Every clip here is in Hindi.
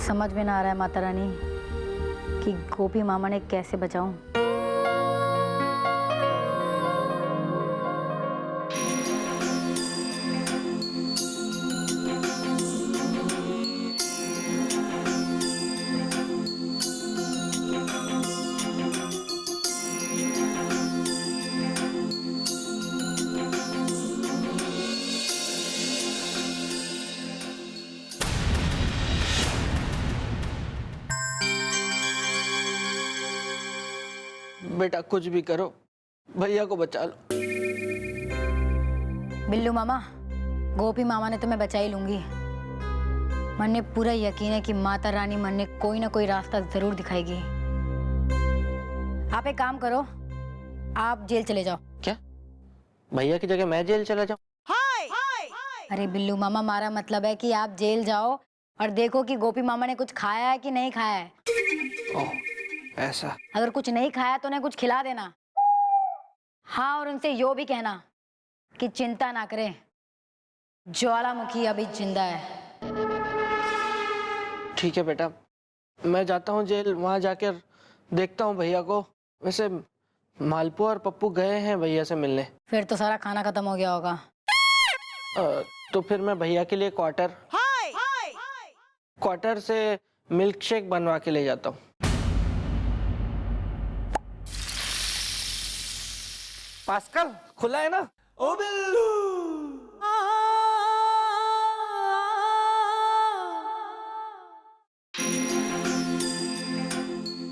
समझ में ना आ रहा है माता रानी कि गोपी मामा ने कैसे बचाऊं। बेटा कुछ भी करो, भैया को बचा लो। बिल्लू मामा, गोपी मामा ने तुम्हें बचा ही लूंगी। मन में पूरा यकीन है कि माता रानी मन ने कोई ना कोई रास्ता जरूर दिखाएगी। आप एक काम करो, आप जेल चले जाओ। क्या भैया की जगह मैं जेल चला जाऊं? अरे बिल्लू मामा, हमारा मतलब है कि आप जेल जाओ और देखो कि गोपी मामा ने कुछ खाया है कि नहीं खाया है। ओह, ऐसा? अगर कुछ नहीं खाया तो उन्हें कुछ खिला देना। हाँ, और उनसे यो भी कहना कि चिंता ना करें, ज्वालामुखी अभी जिंदा है। ठीक है बेटा, मैं जाता हूँ जेल, वहां जाकर देखता हूँ भैया को। वैसे मालपुआ और पप्पू गए हैं भैया से मिलने। फिर तो सारा खाना खत्म हो गया होगा। तो फिर मैं भैया के लिए क्वार्टर से मिल्क शेक बनवा के ले जाता हूँ। पास्कल खुला है ना? ओ बिल्लू!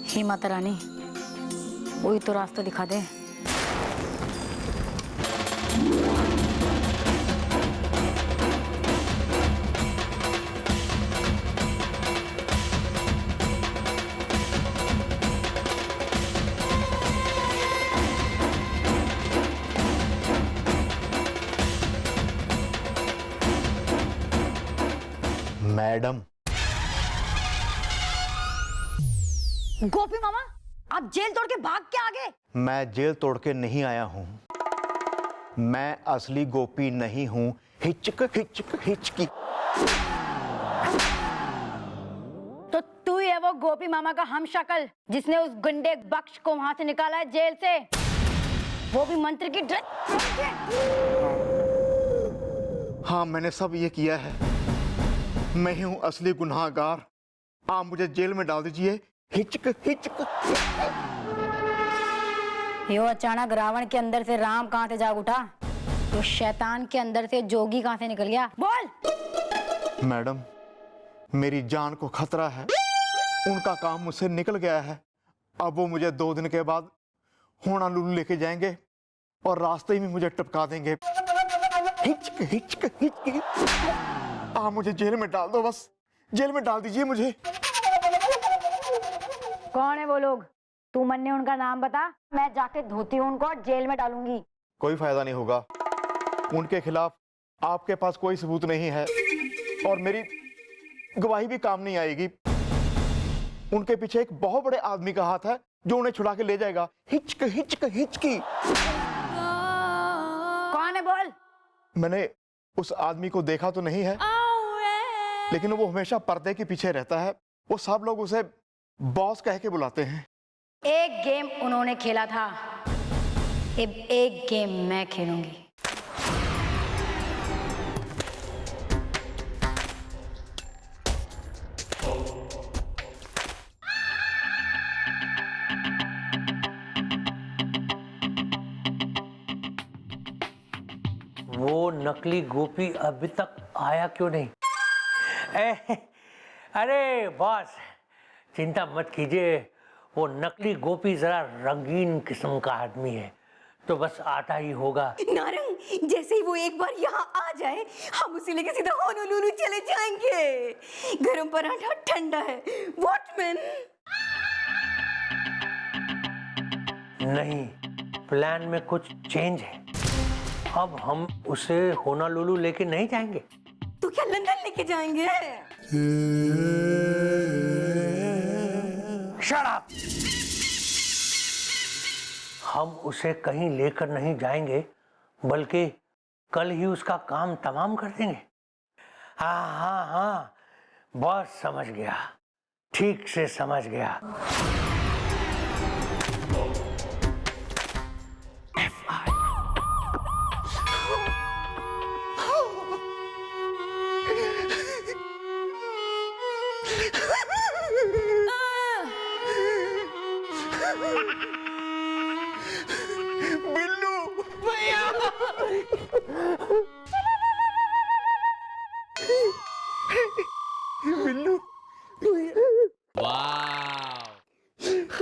हे माता रानी, वही तो रास्ता दिखा दे। मैडम, गोपी मामा, आप जेल तोड़ के भाग के आ गए? मैं जेल तोड़ के नहीं आया हूं। मैं असली गोपी नहीं हूं। हिचक हिचक हिचकी। तो तू ही है वो गोपी मामा का हमशक्ल जिसने उस गुंडे बख्श को वहां से निकाला है जेल से, वो भी मंत्री की ड्रेस। हाँ, मैंने सब ये किया है। मैं ही हूं असली गुनाहगार। आप मुझे जेल में डाल दीजिए। हिचक हिचक। यो अचानक रावण के अंदर से राम कहां से जाग उठा? तो शैतान के अंदर से जोगी कहां से निकल गया? बोल। मैडम, मेरी जान को खतरा है। उनका काम मुझसे निकल गया है। अब वो मुझे 2 दिन के बाद होनालुलु लेके जाएंगे और रास्ते में मुझे टपका देंगे। हिचक हिचक हिचक। आप मुझे जेल में डाल दो, बस जेल में डाल दीजिए मुझे। कौन है वो लोग? तू मन ने उनका नाम बता, मैं जाके धोती हूँ उनको और जेल में डालूंगी। कोई फायदा नहीं होगा। उनके खिलाफ आपके पास कोई सबूत नहीं है और मेरी गवाही भी काम नहीं आएगी। उनके पीछे एक बहुत बड़े आदमी का हाथ है जो उन्हें छुड़ा के ले जाएगा। हिचक हिचक हिचकी। कौन है बोल? मैंने उस आदमी को देखा तो नहीं है, लेकिन वो हमेशा पर्दे के पीछे रहता है। वो सब लोग उसे बॉस कह के बुलाते हैं। एक गेम उन्होंने खेला था, अब एक गेम मैं खेलूंगी। वो नकली गोपी अभी तक आया क्यों नहीं? अरे बॉस, चिंता मत कीजिए, वो नकली गोपी जरा रंगीन किस्म का आदमी है, तो बस आता ही होगा। नारंग, जैसे ही वो एक बार यहाँ आ जाए, हम उसे लेके सीधा होनोलुलु चले जाएंगे। गरम पराठा ठंडा है। वॉचमैन। नहीं, प्लान में कुछ चेंज है। अब हम उसे होनालुलु लेके नहीं जाएंगे। तो क्या लंदन लेके जाएंगे? Shut up! हम उसे कहीं लेकर नहीं जाएंगे, बल्कि कल ही उसका काम तमाम कर देंगे। हाँ हाँ हाँ, बॉस समझ गया। ठीक से समझ गया। बिल्लू भैया, बिल्लू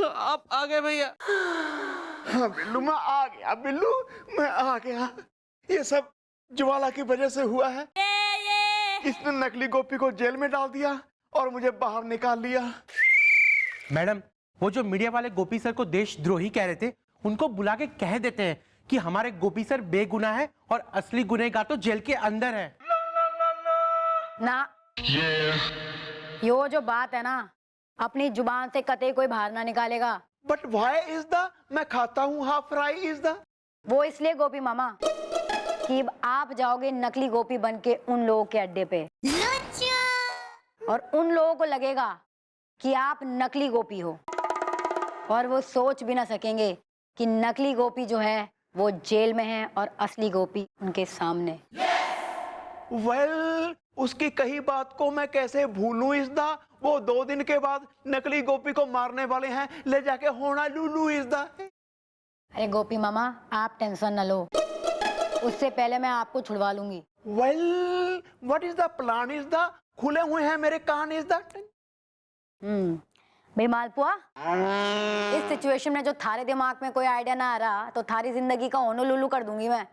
आप आ गए भैया। हाँ बिल्लू, मैं आ गया। बिल्लू, मैं आ गया। ये सब ज्वाला की वजह से हुआ है। इसने नकली गोपी को जेल में डाल दिया और मुझे बाहर निकाल लिया। मैडम, वो जो मीडिया वाले गोपी सर को देशद्रोही कह रहे थे, उनको बुला के कह देते हैं कि हमारे गोपी सर बेगुनाह है और असली गुनहगार तो जेल के अंदर है। ना यो जो बात है ना, अपनी जुबान से कतई कोई बाहर ना निकालेगा। बट व्हाई इज द, मैं खाता हूँ हाफ फ्राई इज द। वो इसलिए गोपी मामा कि अब आप जाओगे नकली गोपी बन के उन लोगों के अड्डे पे, और उन लोगों को लगेगा कि आप नकली गोपी हो, और वो सोच भी ना सकेंगे कि नकली गोपी जो है वो जेल में है और असली गोपी उनके सामने। वेल, उसकी कही बात को मैं कैसे भूलूं इस दा। वो 2 दिन के बाद नकली गोपी को मारने वाले हैं, ले जाके होना लूलू इस दा। अरे गोपी मामा, आप टेंशन न लो, उससे पहले मैं आपको छुड़वा लूंगी। Well, what is the plan is the. खुले हुए हैं मेरे कान इज दा। भाई मालपुआ, इस सिचुएशन में जो थारे दिमाग में कोई आइडिया ना आ रहा, तो थारी जिंदगी का ओनो लुलू कर दूंगी मैं।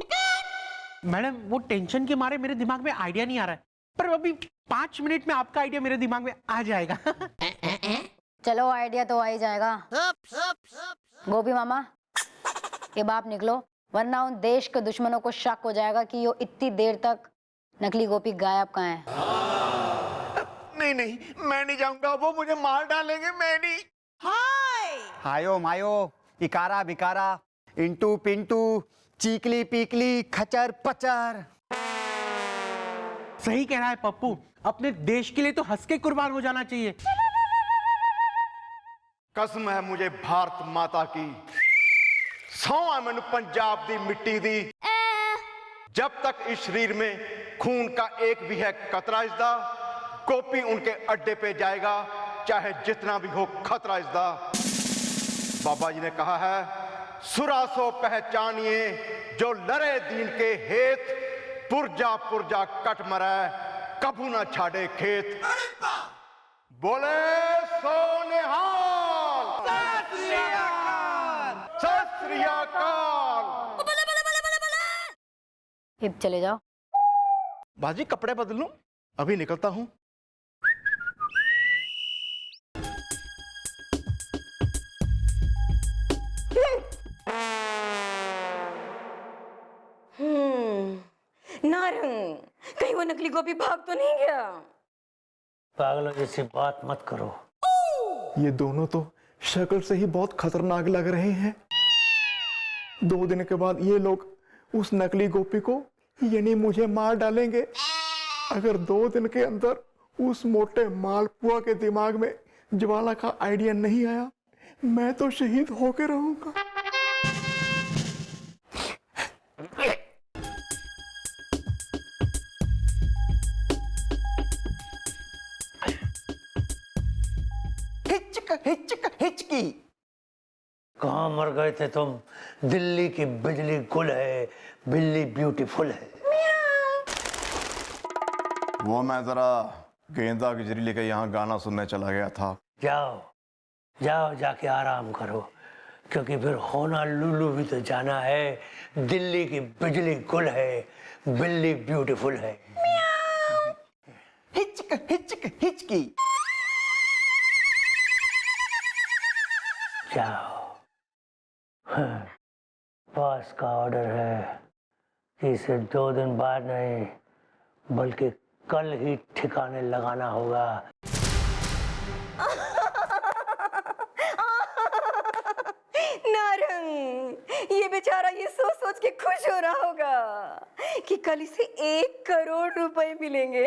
मैडम, वो टेंशन के मारे मेरे दिमाग में आइडिया नहीं आ रहा है, पर अभी 5 मिनट में आपका आइडिया मेरे दिमाग में आ जाएगा। चलो, आइडिया तो आ ही जाएगा। गोपी मामा, अब आप निकलो, वरना उन देश के दुश्मनों को शक हो जाएगा कि यो इतनी देर तक नकली गोपी गायब कहाँ है। नहीं नहीं, मैं नहीं जाऊंगा, वो मुझे मार डालेंगे। मैं नहीं। हायो मायो, इकारा बिकारा, इंटू पिंटू, चीकली पीकली, खचर पचर। सही कह रहा है पप्पू, अपने देश के लिए तो हंस के कुर्बान हो जाना चाहिए। कसम है मुझे भारत माता की, सौ है मैनू पंजाब दी मिट्टी दी। जब तक इस शरीर में खून का एक भी है कतरा इसदा, गोपी उनके अड्डे पे जाएगा, चाहे जितना भी हो खतरा इसदा। बाबा जी ने कहा है, सुरासो पहचानिए जो लड़े दीन के हेत, पुरजा पुरजा कट मरे कभू ना छाड़े खेत। बोले सो निहाल, सत श्री अकाल। अब चले जाओ। बाजी, कपड़े बदल लूं, अभी निकलता हूं। नारंग, कहीं वो नकली गोपी भाग तो नहीं गया? पागलों जैसी बात मत करो। ये दोनों तो शक्ल से ही बहुत खतरनाक लग रहे हैं। 2 दिन के बाद ये लोग उस नकली गोपी को, यानी मुझे मार डालेंगे। अगर 2 दिन के अंदर उस मोटे मालपुआ के दिमाग में ज्वाला का आइडिया नहीं आया, मैं तो शहीद होके रहूंगा। हिचकी। कहाँ मर गए थे तुम? दिल्ली की बिजली गुल है, बिल्ली ब्यूटीफुल है। वो मैं जरा गेंदा गुजरी लेकर यहाँ गाना सुनने चला गया था। जाओ जाओ, जाके आराम करो, क्योंकि फिर होना लुलू भी तो जाना है। दिल्ली की बिजली गुल है, बिल्ली ब्यूटीफुल है। हिचकी। जाओ। हाँ, बॉस का ऑर्डर है कि इसे 2 दिन बाद नहीं, बल्कि कल ही ठिकाने लगाना होगा। नारंग, ये बेचारा ये सोच सोच के खुश हो रहा होगा कि कल इसे 1 करोड़ रुपए मिलेंगे।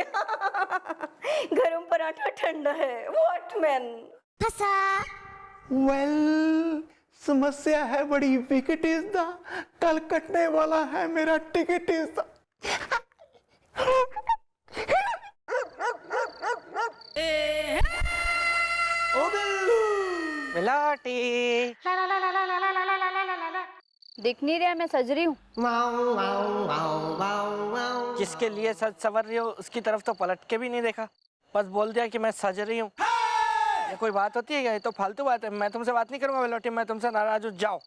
गरम पराठा ठंडा है, व्हाट मैन। वेल, समस्या है बड़ी विकेट इज द, कल कटने वाला है मेरा टिकट इज द। मिलाटी। दिख नहीं रहा मैं सज रही हूँ। जिसके लिए सज सवर रही हो उसकी तरफ तो पलट के भी नहीं देखा, बस बोल दिया कि मैं सज रही हूँ। ये कोई बात होती है क्या? ये तो फालतू बात है। मैं तुमसे बात नहीं करूंगा बेलोटी, मैं तुमसे नाराज हूँ, जाओ।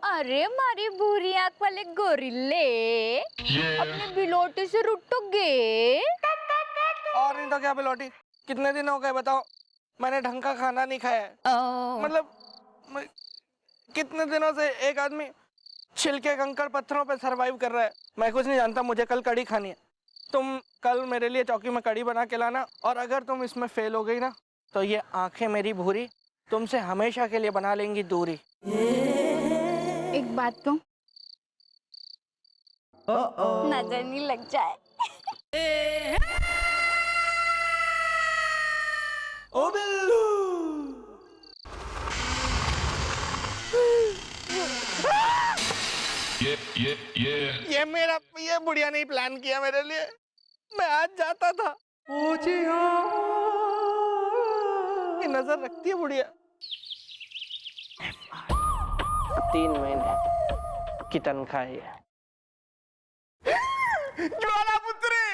अरे मारी भूरी आंख वाले गोरिल्ले, अपने बिलोटी से रुठोगे? और नहीं तो क्या बेलोटी, कितने दिन हो गए बताओ, मैंने ढंग का खाना नहीं खाया है। मतलब कितने दिनों से एक आदमी छिलके कंकड़ पत्थरों पे सरवाइव कर रहा है। मैं कुछ नहीं जानता, मुझे कल कड़ी खानी है। तुम कल मेरे लिए चौकी में कड़ी बना के लाना, और अगर तुम इसमें फेल हो गई ना तो ये आंखें मेरी भूरी तुमसे हमेशा के लिए बना लेंगी दूरी। एक बात तो नजर नहीं लग जाए। ओ बिल्लू, ये बुढ़िया नहीं प्लान किया मेरे लिए। मैं आज जाता था। ये नजर रखती है बुढ़िया। 3 महीने की तनख्वाह है। ज्वालापुत्री,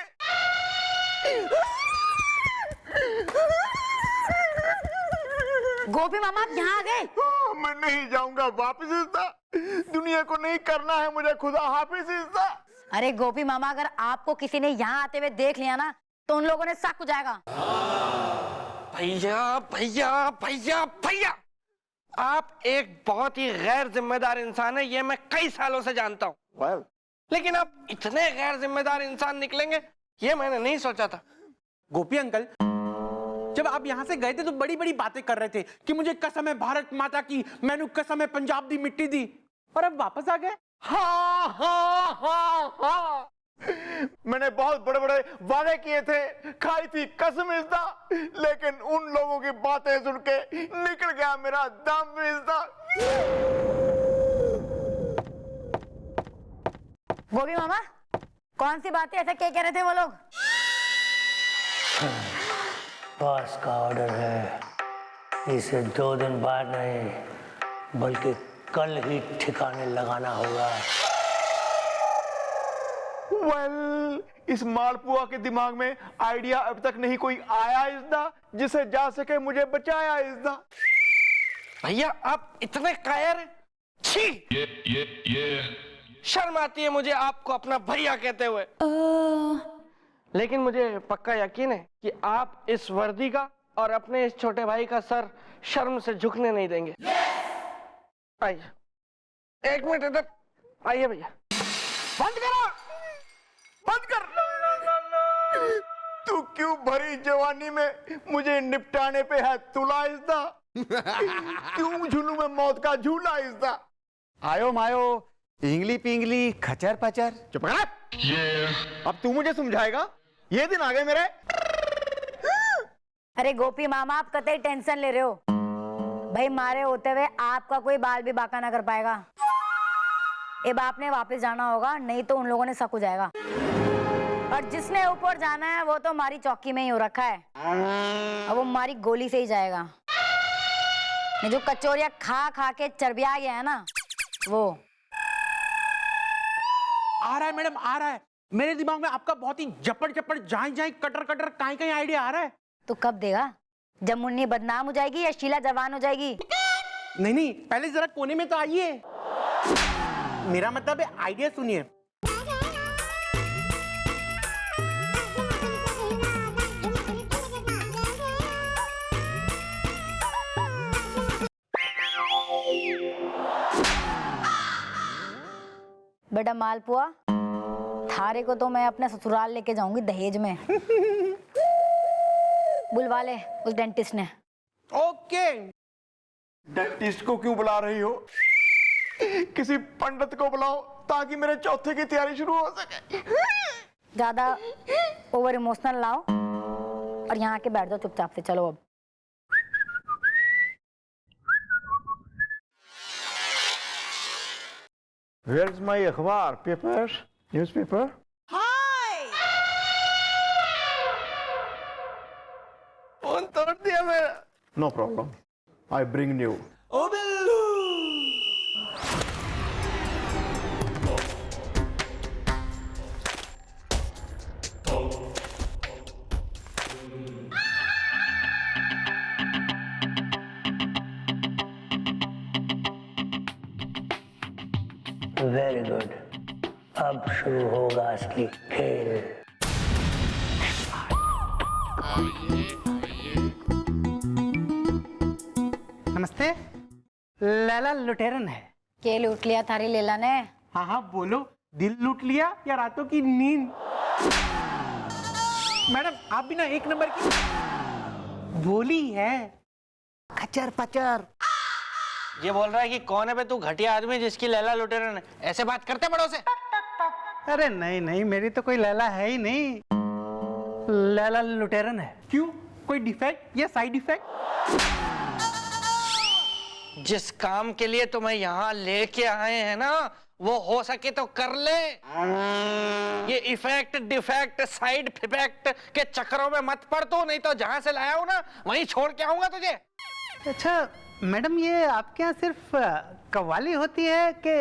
गोपी मामा आप यहाँ आ गए? मैं नहीं जाऊंगा वापिस इसदा। दुनिया को नहीं करना है मुझे खुदा हाफिज इसदा। अरे गोपी मामा, अगर आपको किसी ने यहाँ आते हुए देख लिया ना तो उन लोगों ने शक हो जाएगा। भैया भैया भैया भैया, आप एक बहुत ही गैर जिम्मेदार इंसान है, ये मैं कई सालों से जानता हूँ। लेकिन आप इतने गैर जिम्मेदार इंसान निकलेंगे ये मैंने नहीं सोचा था। गोपी अंकल, जब आप यहाँ से गए थे तो बड़ी बड़ी बातें कर रहे थे कि मुझे कसम है भारत माता की, मैंने कसम है पंजाब दी मिट्टी दी, और अब वापस आ गए। हाँ हाँ हाँ हाँ, मैंने बहुत बड़े बड़े वादे किए थे, खाई थी कसम इसदा, लेकिन उन लोगों की बातें सुन के निकल गया मेरा दम इसदा। गोपी मामा, कौन सी बातें, ऐसा क्या कह रहे थे वो लोग? बॉस का ऑर्डर है, इसे 2 दिन बाद नहीं बल्कि कल ही ठिकाने लगाना होगा। वेल, इस मालपुआ के दिमाग में आइडिया अब तक नहीं कोई आया इसदा जिसे जा सके मुझे बचाया इसदा। भैया आप इतने कायर हैं, छी! शर्म आती है मुझे आपको अपना भैया कहते हुए। लेकिन मुझे पक्का यकीन है कि आप इस वर्दी का और अपने इस छोटे भाई का सर शर्म से झुकने नहीं देंगे। आइए, 1 मिनट इधर आइए भैया। बंद करो, बंद कर। तू क्यों भरी जवानी में मुझे निपटाने पे है तुला इसदा? क्यों झूलू में मौत का झूला इसदा? आयो मायो, इंगली पिंगली खचर पचर। चुप कर। अब तू मुझे समझाएगा? ये दिन आ गए मेरे। अरे गोपी मामा, आप कतई टेंशन ले रहे हो। भाई मारे होते हुए आपका कोई बाल भी बाका ना कर पाएगा। अब आपने वापस जाना होगा, नहीं तो उन लोगों ने शक हो जाएगा। और जिसने ऊपर जाना है वो तो हमारी चौकी में ही हो रखा है, अब वो हमारी गोली से ही जाएगा। ये जो कचौरिया खा खा के चर्बिया गया है ना, वो आ रहा है मैडम, आ रहा है। मेरे दिमाग में आपका बहुत ही जपड़ जपड़ जाई जाई कटर कटर काई काई आइडिया आ रहा है। तो कब देगा? जब मुन्नी बदनाम हो जाएगी या शीला जवान हो जाएगी? नहीं नहीं, पहले जरा कोने में तो आइए। मेरा मतलब है आइडिया सुनिए। बेटा मालपुआ, थारे को तो मैं अपने ससुराल लेके जाऊंगी दहेज में। बुलवा ले उस डेंटिस्ट ने। ओके। डेंटिस्ट को क्यों बुला रही हो? किसी पंडित को बुलाओ ताकि मेरे चौथे की तैयारी शुरू हो सके। ज्यादा ओवर इमोशनल लाओ और यहाँ के बैठ जाओ चुपचाप से। चलो अब Where's my अखबार पेपर न्यूज़पेपर? फोन तोड़ दिया मेरा। No problem. I bring new. ओ बिल्लू। वेरी गुड, अब शुरू होगा असली खेल। नमस्ते। लैला लुटेरन है। के लूट लिया थारी लेला ने। हाँ हाँ बोलो, दिल लूट लिया या रातों की नींद? मैडम आप भी ना एक नंबर की बोली है। कचर पचर। ये बोल रहा है कि कौन है बे तू घटिया आदमी जिसकी लैला लुटेरन है? ऐसे बात करते बड़ों से? अरे नहीं नहीं, मेरी तो कोई लैला है ही नहीं, लैला लुटेरन है। क्यों, कोई डिफेक्ट या साइड इफेक्ट? जिस काम के लिए तुम्हें यहाँ लेके आए हैं ना, वो हो सके तो कर ले। ये इफेक्ट डिफेक्ट साइड इफेक्ट के चक्करों में मत पड़ तू, नहीं तो जहां से लाया हूं ना वहीं छोड़ के आऊंगा तुझे। अच्छा मैडम, ये आपके यहाँ सिर्फ कव्वाली होती है कि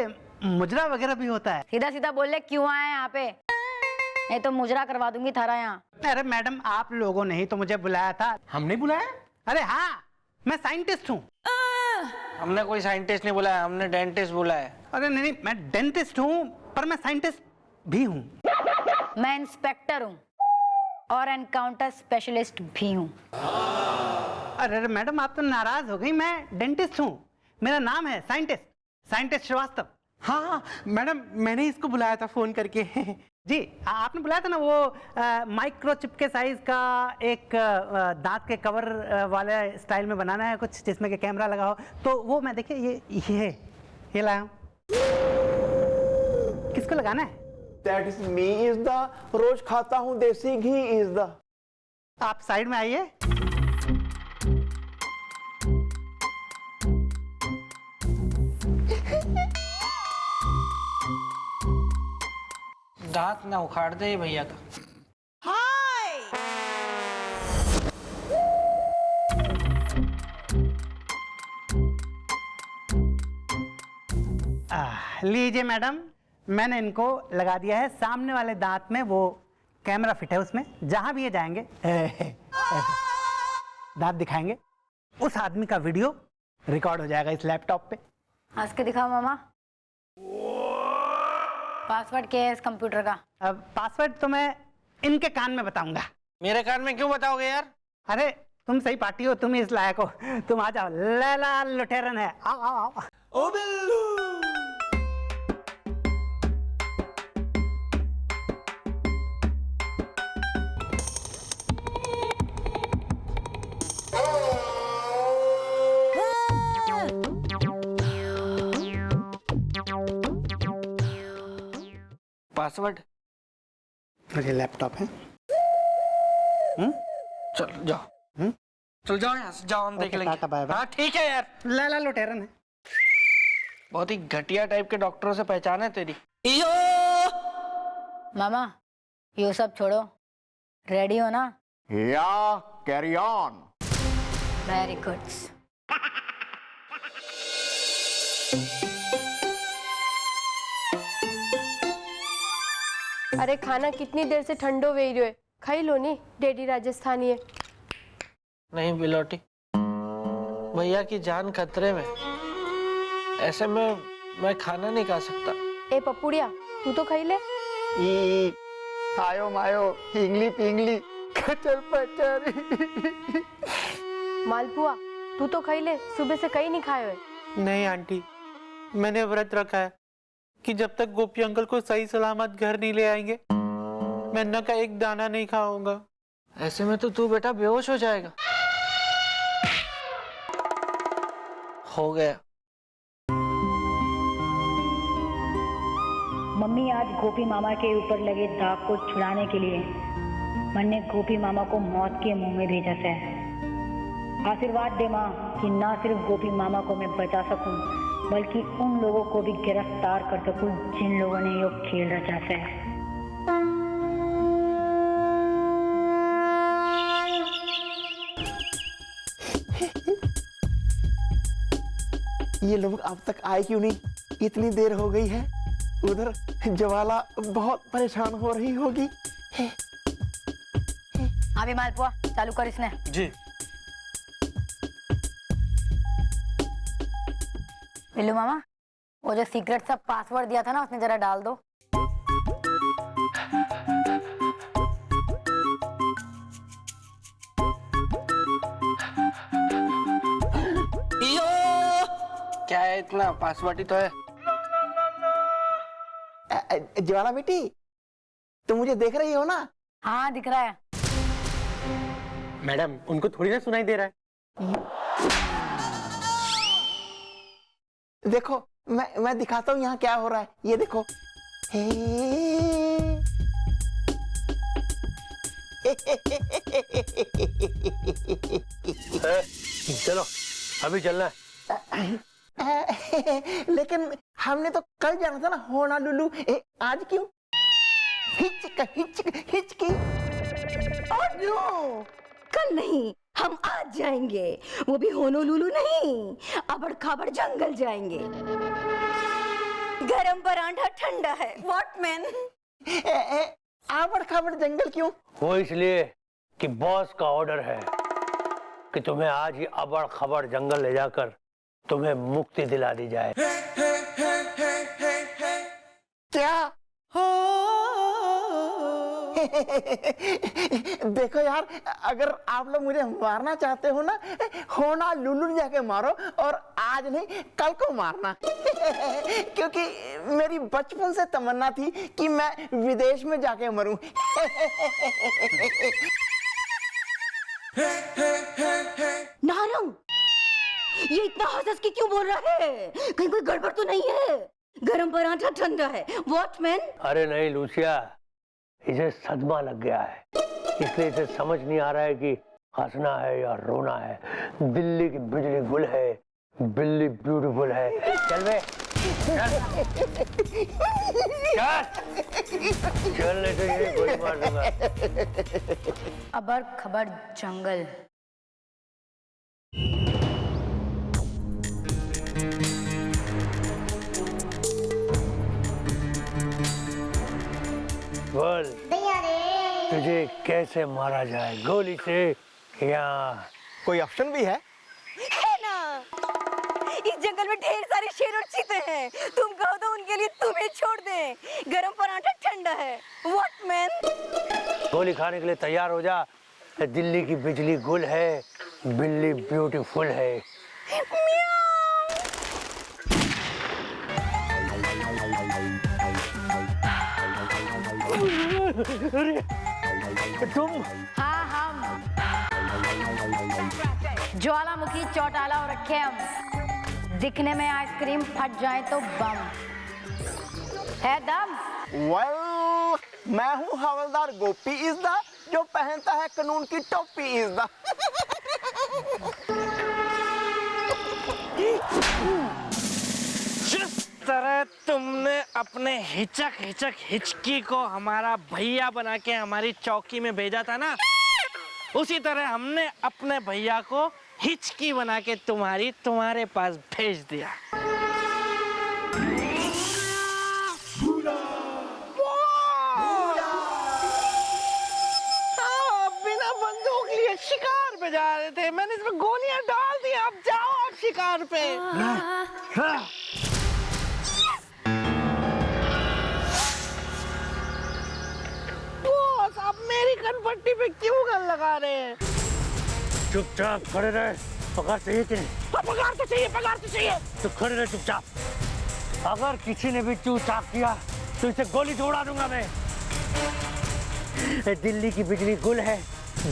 मुजरा वगैरह भी होता है? सीधा सीधा बोल ले क्यों आए यहाँ पे, नहीं तो मुजरा करवा दूंगी थारा यहाँ। अरे मैडम, आप लोगों ने ही तो मुझे बुलाया था। हमने बुलाया? अरे हाँ, मैं साइंटिस्ट हूँ। हमने कोई साइंटिस्ट नहीं बुलाया, हमने डेंटिस्ट बुलाया। अरे नहीं नहीं, मैं डेंटिस्ट हूँ पर मैं साइंटिस्ट भी हूँ। मैं इंस्पेक्टर हूँ और एनकाउंटर स्पेशलिस्ट भी हूँ। अरे मैडम, आप तो नाराज हो गई। मैं डेंटिस्ट हूँ, मेरा नाम है साइंटिस्ट श्रीवास्तव। हाँ हाँ मैडम, मैंने इसको बुलाया था फोन करके। जी आपने बुलाया था ना, वो माइक्रोचिप के साइज का एक दांत के कवर वाले स्टाइल में बनाना है कुछ, जिसमें कि कैमरा लगा हो। तो वो मैं देखिए ये लाया हूँ। किसको लगाना है? That is me is the रोज खाता हूँ देसी घी is the। आप साइड में आइए। दांत ना उखाड़ दे भैया का। लीजिए मैडम, मैंने इनको लगा दिया है सामने वाले दांत में। वो कैमरा फिट है उसमें, जहां भी ये जाएंगे दांत दिखाएंगे, उस आदमी का वीडियो रिकॉर्ड हो जाएगा इस लैपटॉप पे। हंस के दिखाओ मामा। पासवर्ड क्या है इस कंप्यूटर का? अब पासवर्ड तो मैं इनके कान में बताऊंगा। मेरे कान में क्यों बताओगे यार? अरे तुम सही पार्टी हो, तुम इस लायक हो, तुम आ जाओ। लैला लुटेरन है, आओ आओ आओ। ओ बिल्लू। पासवर्ड ये लैपटॉप है। चल जाओ। चल जाओ यहाँ से, जाओ हम देख लेंगे। Tata bye bye. हाँ ठीक है यार। लैला लुटेरन है। बहुत ही घटिया टाइप के डॉक्टरों से पहचान है तेरी। मामा ये सब छोड़ो, रेडी हो ना? Yeah, carry on. Very good. अरे खाना कितनी देर से ठंडो वे रहो है, खाई लो नी, डैडी राजस्थानी है। नहीं बिलोटी, भैया की जान खतरे में, ऐसे में मैं खाना नहीं खा सकता। ए पपुड़िया, तू तो खाई ले। ई आयो मायो हिंगली पिंगली कचर पचर। मालपुआ, तू तो खाई ले, सुबह से कहीं नहीं खाए है। नहीं आंटी, मैंने व्रत रखा है कि जब तक गोपी अंकल को सही सलामत घर नहीं ले आएंगे, मैं अन्न का एक दाना नहीं खाऊंगा। ऐसे में तो तू बेटा बेहोश हो जाएगा। हो गया। मम्मी आज गोपी मामा के ऊपर लगे दाग को छुड़ाने के लिए मैंने गोपी मामा को मौत के मुंह में भेजा है। आशीर्वाद दे माँ कि ना सिर्फ गोपी मामा को मैं बचा सकूं बल्कि उन लोगों को भी गिरफ्तार कर सकूं जिन लोगों ने ये खेल रचा है। ये लोग अब तक आए क्यों नहीं? इतनी देर हो गई है। उधर ज्वाला बहुत परेशान हो रही होगी। हाँ भी मालपुआ चालू कर इसने। जी। बिल्लू मामा वो जो सीक्रेट सा पासवर्ड दिया था ना उसने जरा डाल दो। क्या है इतना? पासवर्ड ही तो है। ज्वाला बेटी तुम मुझे देख रही हो ना? हाँ दिख रहा है। मैडम उनको थोड़ी ना सुनाई दे रहा है। देखो मैं दिखाता हूँ यहाँ क्या हो रहा है। ये देखो। चलो अभी चलना है। लेकिन हमने तो कल जाना था ना होनालुलु। आज क्यों? हिचकी। और नो, कल नहीं, हम आज जाएंगे। वो भी होनोलुलु नहीं, अबड़ खाबड़ जंगल जाएंगे। गरम पराठा ठंडा है। What man? आबड़ खाबड़ जंगल क्यों? वो इसलिए कि बॉस का ऑर्डर है कि तुम्हें आज ही अबड़ खबड़ जंगल ले जाकर तुम्हें मुक्ति दिला दी जाए। क्या? देखो यार, अगर आप लोग मुझे मारना चाहते हो ना, होनालुलु जाके मारो और आज नहीं कल को मारना। क्योंकि मेरी बचपन से तमन्ना थी कि मैं विदेश में जाके मरूं। नारंग, ये इतना हंस के क्यों बोल रहा है? कहीं कोई गड़बड़ तो नहीं है? गरम पराठा ठंडा है। What man? अरे नहीं लूसिया, इसे सदमा लग गया है, इसलिए इसे समझ नहीं आ रहा है कि हंसना है या रोना है। दिल्ली की बिजली गुल है, बिल्ली ब्यूटीफुल है। चल बे, चल नहीं तो ये गोली मार दूंगा। अबर खबर जंगल। बोल तुझे कैसे मारा जाए, गोली से या कोई ऑप्शन भी है? है ना, इस जंगल में ढेर सारे शेर और चीते हैं। तुम कहो तो उनके लिए तुम्हें छोड़ दें। गरम पराठा ठंडा है। What man? गोली खाने के लिए तैयार हो जा। दिल्ली की बिजली गुल है, बिल्ली ब्यूटीफुल है। तुम? हाँ हम ज्वालामुखी चौटाला और रखे हम। दिखने में आइसक्रीम, फट जाए तो बम है दम। वेल, मैं हूँ हवलदार गोपी इज़दा, जो पहनता है कानून की टोपी इज़दा। जिस तरह तुमने अपने हिचक हिचकी को हमारा भैया बना के हमारी चौकी में भेजा था ना, उसी तरह हमने अपने भैया को हिचकी बना के तुम्हारे पास भेज दिया। बिना बंदूक लिए शिकार पे जा रहे थे, मैंने इसमें गोलियां डाल दी। अब जाओ आप शिकार पे। बॉस, आप मेरी कनपट्टी पे क्यों गन लगा रहे हैं? चुपचाप खड़े रहे। पगार चाहिए कि नहीं? पगार तो चाहिए, पगार तो चाहिए। तो खड़े रहे चुपचाप। अगर किसी ने भी चूक किया तो इसे गोली से उड़ा दूंगा मैं। दिल्ली की बिजली गुल है,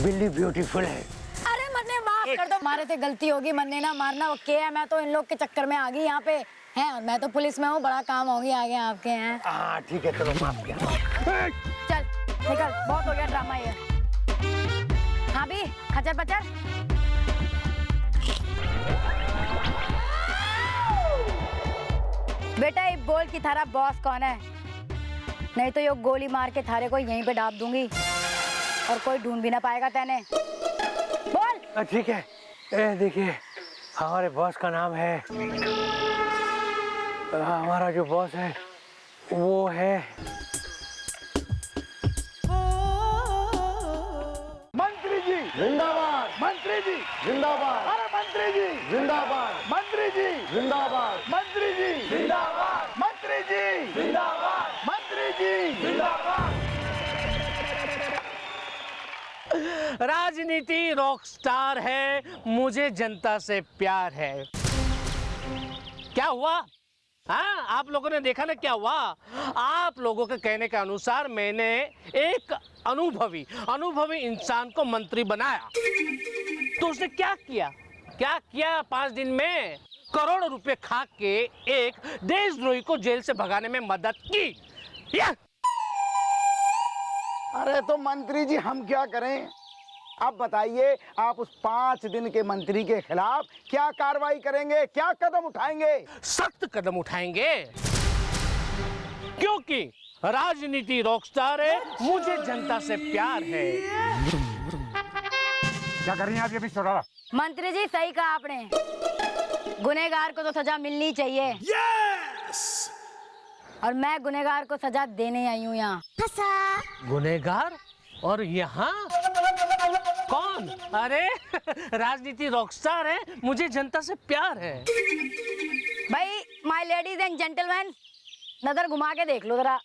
बिल्ली ब्यूटीफुल है। अरे मरने वाह कर दो, हमारे से गलती होगी, मरने ना मारना ओके है। मैं तो इन लोग के चक्कर में आ गई यहाँ पे हैं, और मैं तो पुलिस में हूँ, बड़ा काम होगी आगे आपके हैं। हाँ ठीक है, चलो माफ किया। चल निकल, बहुत हो गया ड्रामा ये। हाँ भी खचर पचर। बेटा ये बोल कि थारा बॉस कौन है, नहीं तो ये गोली मार के थारे को यहीं पे डाल दूंगी और कोई ढूंढ भी ना पाएगा तेने। बोल। ठीक है, देखिए हमारे बॉस का नाम है, हमारा जो बॉस है वो है मंत्री जी जिंदाबाद, मंत्री जी जिंदाबाद, अरे मंत्री जी जिंदाबाद, मंत्री जी जिंदाबाद, मंत्री जी जिंदाबाद, मंत्री जी जिंदाबाद, मंत्री जी जिंदाबाद। राजनीति रॉकस्टार है, मुझे जनता से प्यार है। क्या हुआ? हाँ, आप लोगों ने देखा ना क्या हुआ? आप लोगों के कहने के अनुसार मैंने एक अनुभवी इंसान को मंत्री बनाया, तो उसने क्या किया? 5 दिन में करोड़ों रुपए खा के एक देशद्रोही को जेल से भगाने में मदद की। अरे तो मंत्री जी हम क्या करें? आप बताइए, आप उस 5 दिन के मंत्री के खिलाफ क्या कार्रवाई करेंगे, क्या कदम उठाएंगे? सख्त कदम उठाएंगे, क्योंकि राजनीति रॉकस्टार है, मुझे जनता से प्यार है। क्या कर रही हैं आप ये मिस्टर चौटाला? मंत्री जी सही कहा आपने, गुनहगार को तो सजा मिलनी चाहिए। और मैं गुनहगार को सजा देने आई हूँ यहाँ। गुनहगार? और यहाँ कौन? अरे राजनीति रॉकस्टार है, मुझे जनता से प्यार है। भाई माय लेडीज एंड जेंटलमैन, नजर घुमा के देख लो जरा।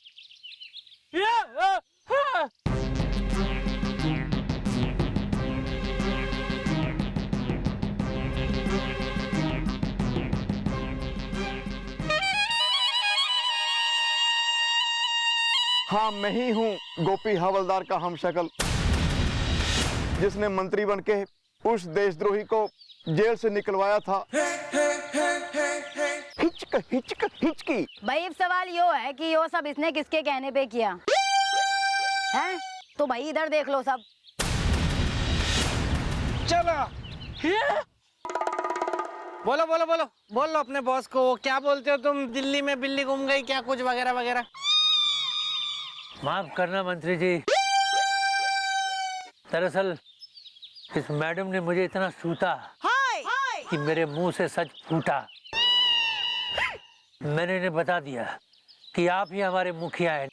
हाँ मैं ही हूँ गोपी हवलदार का हमशक्ल, जिसने मंत्री बनके उस देशद्रोही को जेल से निकलवाया था। हिचकी। भाई सवाल यो है कि यो सब इसने किसके कहने पे किया है? तो भाई इधर देख लो सब। चलो बोलो बोलो बोलो बोलो अपने बॉस को, क्या बोलते हो तुम? दिल्ली में बिल्ली घूम गई क्या, कुछ वगैरह वगैरह? माफ करना मंत्री जी, दरअसल इस मैडम ने मुझे इतना सूता कि मेरे मुंह से सच फूटा। मैंने इन्हें बता दिया कि आप ही हमारे मुखिया हैं,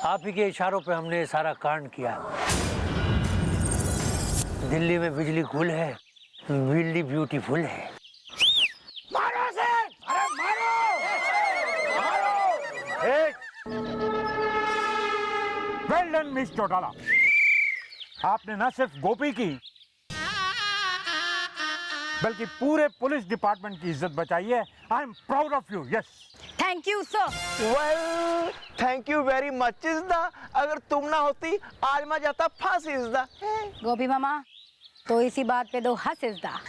आप ही के इशारों पे हमने सारा कांड किया। दिल्ली में बिजली गुल है, बिल्ली ब्यूटीफुल है। मारो से! अरे मारो! वेल डन मिस चौटाला, आपने न सिर्फ गोपी की बल्कि पूरे पुलिस डिपार्टमेंट की इज्जत बचाई है। I'm proud of you. Yes, thank you sir. Well thank you very much इज़दा, अगर तुम ना होती आज मैं जाता फांसी इज़दा। गोपी मामा तो इसी बात पे दो हंस इज़दा।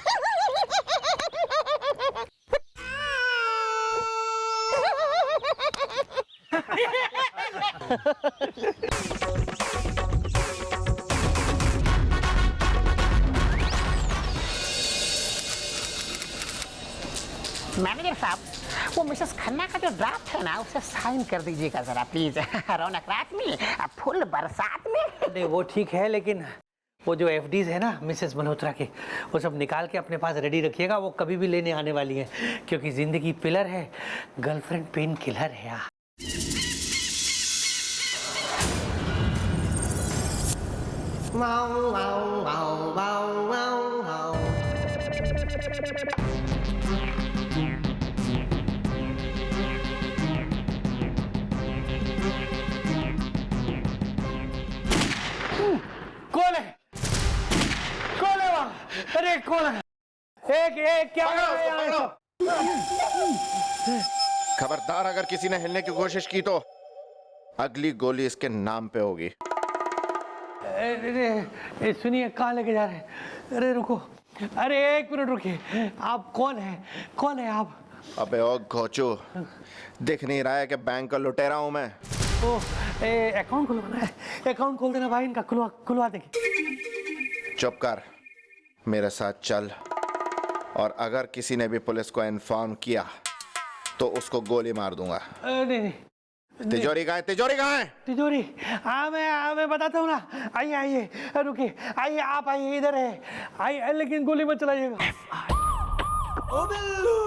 मैनेजर साहब, वो मिसेस खन्ना का जो ड्राफ्ट है ना, उसे साइन कर दीजिएगा जरा प्लीज। रौनक रात में, फुल बरसात में। नहीं वो ठीक है, लेकिन वो जो एफडीज है ना मिसेस मल्होत्रा के, वो सब निकाल के अपने पास रेडी रखिएगा, वो कभी भी लेने आने वाली है, क्योंकि जिंदगी पिलर है, गर्लफ्रेंड पेन किलर है। कौन है? कौन है वहाँ? अरे कौन है? एक क्या खबरदार, अगर किसी ने हिलने की कोशिश की तो अगली गोली इसके नाम पे होगी। अरे सुनिए, कहाँ लेके जा रहे हैं? अरे रुको, अरे 1 मिनट रुकिए। आप कौन है आप? अबे ओ घोचू, दिख नहीं रहा है कि बैंक का लुटेरा हूं मैं? ओ अकाउंट खुलवाना है, अकाउंट खोल देना भाई इनका, खुलवा देंगे। चुप कर, मेरे साथ चल, और अगर किसी ने भी पुलिस को इन्फॉर्म किया तो उसको गोली मार दूंगा। नहीं, तिजोरी कहाँ है? तिजोरी कहाँ है? तिजोरी, मैं बताता हूँ ना। आइए रुकिए, आइए, आप आइए, इधर है, आइए, लेकिन गोली मत चलाइएगा। ओ बिल्लू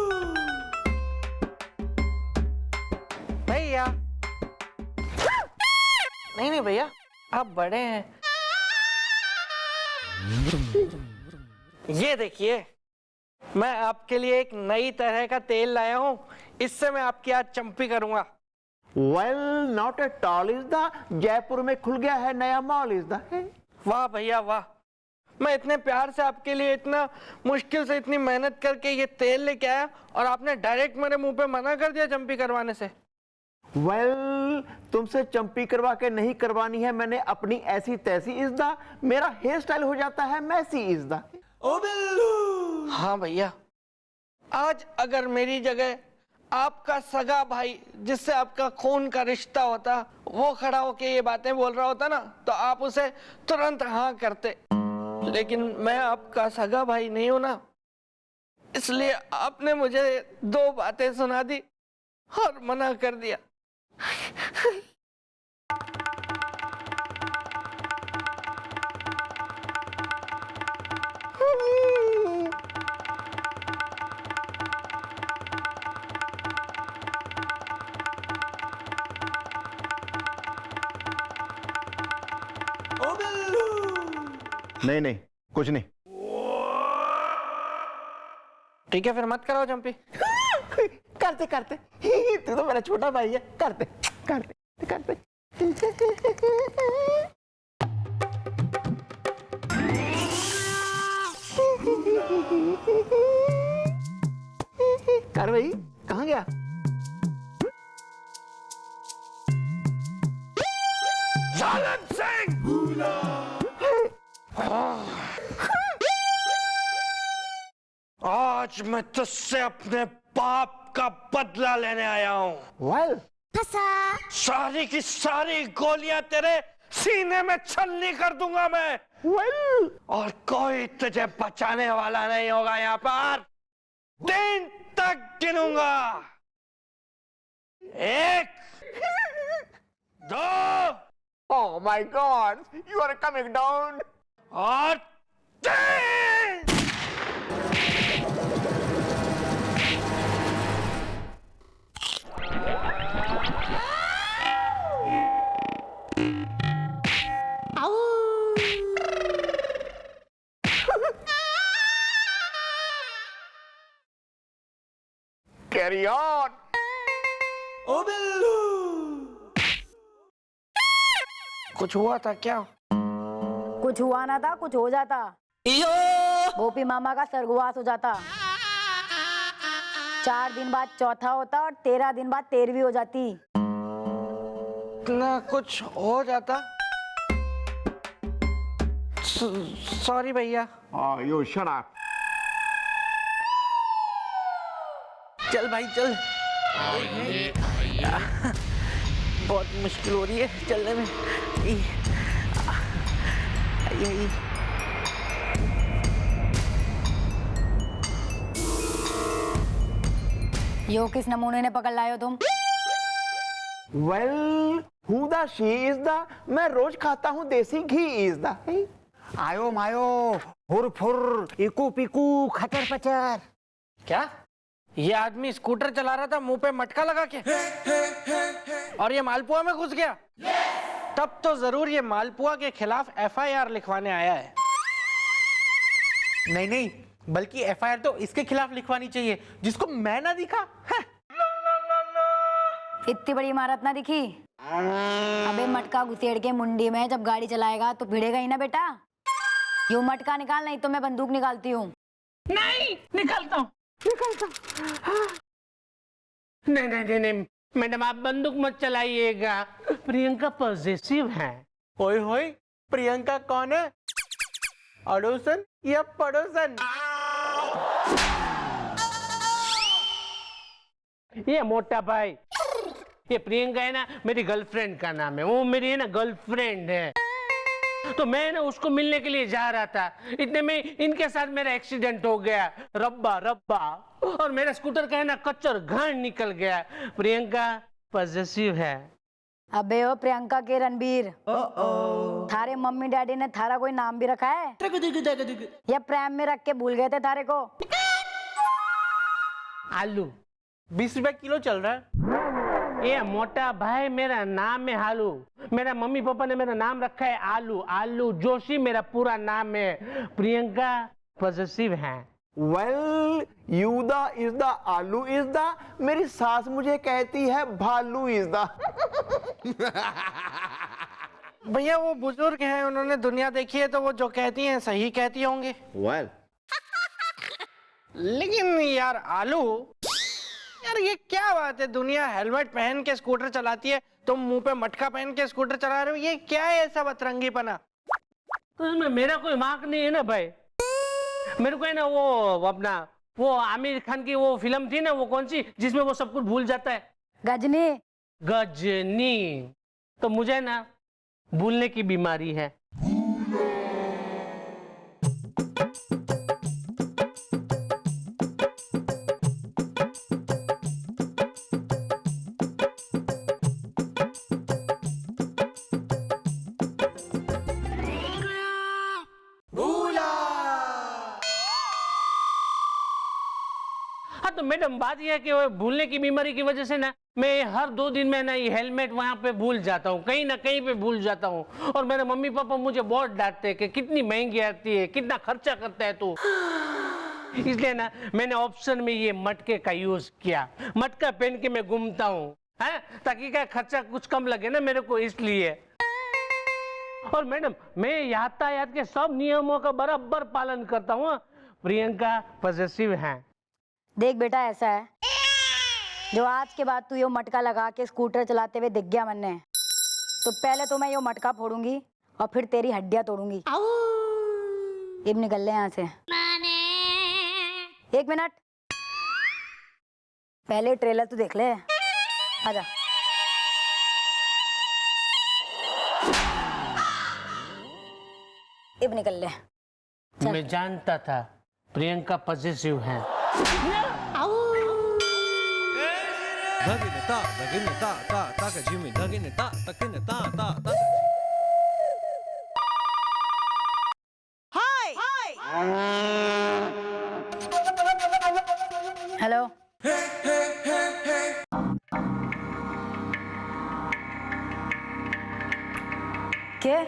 भैया, नहीं भैया, आप बड़े हैं। ये देखिए, मैं आपके लिए एक नई तरह का तेल लाया हूँ, इससे मैं आपकी आज चंपी करूंगा। Well not at all is the, Jaipur में खुल गया है नया मॉल इज द। वाह भैया वाह, मैं इतने प्यार से आपके लिए इतना मुश्किल से इतनी मेहनत करके ये तेल लेके आया और आपने डायरेक्ट मेरे मुंह पे मना कर दिया चंपी करवाने से। वेल तुमसे चंपी करवा के नहीं करवानी है मैंने अपनी ऐसी तैसी इज द, मेरा हेयर स्टाइल हो जाता है मैसी इज द। ओ बिल्लू। हाँ भैया, आज अगर मेरी जगह आपका सगा भाई जिससे आपका खून का रिश्ता होता, वो खड़ा होके ये बातें बोल रहा होता ना, तो आप उसे तुरंत हाँ करते। लेकिन मैं आपका सगा भाई नहीं हूं ना, इसलिए आपने मुझे 2 बातें सुना दी और मना कर दिया। नहीं कुछ नहीं। ठीक है, फिर मत कराओ चंपी। करते तू तो मेरा छोटा भाई है, करते। कर भाई, कहाँ गया? जालन सिंह, आज मैं तुझसे अपने बाप का बदला लेने आया हूँ। वेल सारी की सारी गोलियां तेरे सीने में छलनी कर दूंगा मैं। वेल और कोई तुझे बचाने वाला नहीं होगा। यहाँ पर 3 तक गिनूंगा। 1 2 Oh my God! You are coming down. और 3। Carry on. ओ बिल्लू, कुछ हुआ था क्या? कुछ हुआ ना था, कुछ हो जाता। गोपी मामा का स्वर्गवास हो जाता। 4 दिन बाद चौथा होता और 13 दिन बाद 13वीं हो जाती। इतना कुछ हो जाता। सॉरी भैया। Oh, you shut up. चल भाई चल। बहुत मुश्किल हो रही है चलने में। यो किस नमूने ने पकड़ लाए हो तुम? Well, who the she is the? मैं रोज खाता हूँ देसी घी is the. आयो मायो, हुर फुर, इकू पिकू, खचर पचर। क्या? ये आदमी स्कूटर चला रहा था मुंह पे मटका लगा के, और ये मालपुआ में घुस गया। तब तो जरूर ये मालपुआ के खिलाफ FIR लिखवाने आया है। नहीं, बल्कि FIR तो इसके खिलाफ लिखवानी चाहिए जिसको मैं ना दिखा। इतनी बड़ी इमारत ना दिखी? अबे मटका घुसेड़ के मुंडी में जब गाड़ी चलाएगा तो भिड़ेगा ही ना बेटा। यूं मटका निकाल, नहीं तो मैं बंदूक निकालती हूँ। नहीं, निकालता हूँ। नहीं, मैडम आप बंदूक मत चलाइएगा। प्रियंका पॉजिटिव है। ओए होए, प्रियंका कौन है, अड़ोसन या पड़ोसन? ये मोटा भाई, ये प्रियंका है ना, मेरी गर्लफ्रेंड का नाम है, वो मेरी है ना गर्लफ्रेंड है। तो मैं ना उसको मिलने के लिए जा रहा था, इतने में इनके साथ मेरा एक्सीडेंट हो गया, रब्बा रब्बा, और मेरा स्कूटर का है ना कच्चर घाण निकल गया। प्रियंका पॉजिटिव है। अबे ओ प्रियंका के रणबीर, थारे मम्मी डैडी ने थारा कोई नाम भी रखा है या प्रेम में रख के भूल गए थे थारे को? आलू 20 रुपए किलो चल रहा है। ये मोटा भाई, मेरा नाम है आलू, मेरा मम्मी पापा ने मेरा नाम रखा है आलू, आलू जोशी मेरा पूरा नाम है। प्रियंका पॉजिटिव है। वेल यूदा इज द आलू इज द, मेरी सास मुझे कहती है भालू इज द। भैया वो बुजुर्ग हैं, उन्होंने दुनिया देखी है, तो वो जो कहती हैं सही कहती होंगी। वेल लेकिन यार आलू, यार ये क्या बात है, दुनिया हेलमेट पहन के स्कूटर चलाती है, तुम मुंह पे मटका पहन के स्कूटर चला रहे हो, ये क्या है ऐसा बतरंगीपना? तो इसमें मेरा कोई मार्क नहीं है ना भाई। मेरे को है ना वो अपना वो आमिर खान की वो फिल्म थी ना, वो कौन सी जिसमें वो सब कुछ भूल जाता है, गजनी। गजनी। तो मुझे ना भूलने की बीमारी है। हाँ तो मैडम बात यह है कि वो भूलने की बीमारी की वजह से ना मैं हर 2 दिन में ना ये हेलमेट वहां पे भूल जाता हूँ, कहीं ना कहीं पे भूल जाता हूँ। और मेरे मम्मी पापा मुझे बहुत डांटते हैं कि कितनी महंगी आती है, कितना खर्चा करता है तू। इसलिए ना मैंने ऑप्शन में ये मटके का यूज किया, मटका पहन के मैं घूमता हूँ, ताकि क्या खर्चा कुछ कम लगे ना मेरे को, इसलिए। और मैडम मैं यातायात के सब नियमों का बराबर पालन करता हूँ। प्रियंका पॉजिटिव है। देख बेटा, ऐसा है जो आज के बाद तू यो मटका लगा के स्कूटर चलाते हुए दिख गया मन्ने, तो पहले तो मैं यो मटका फोड़ूंगी और फिर तेरी हड्डियां तोड़ूंगी। अब निकल ले यहाँ से। 1 मिनट, पहले ट्रेलर तो देख ले। आजा। अब निकल ले। मैं जानता था प्रियंका पॉजिटिव है। हेलो। क्या?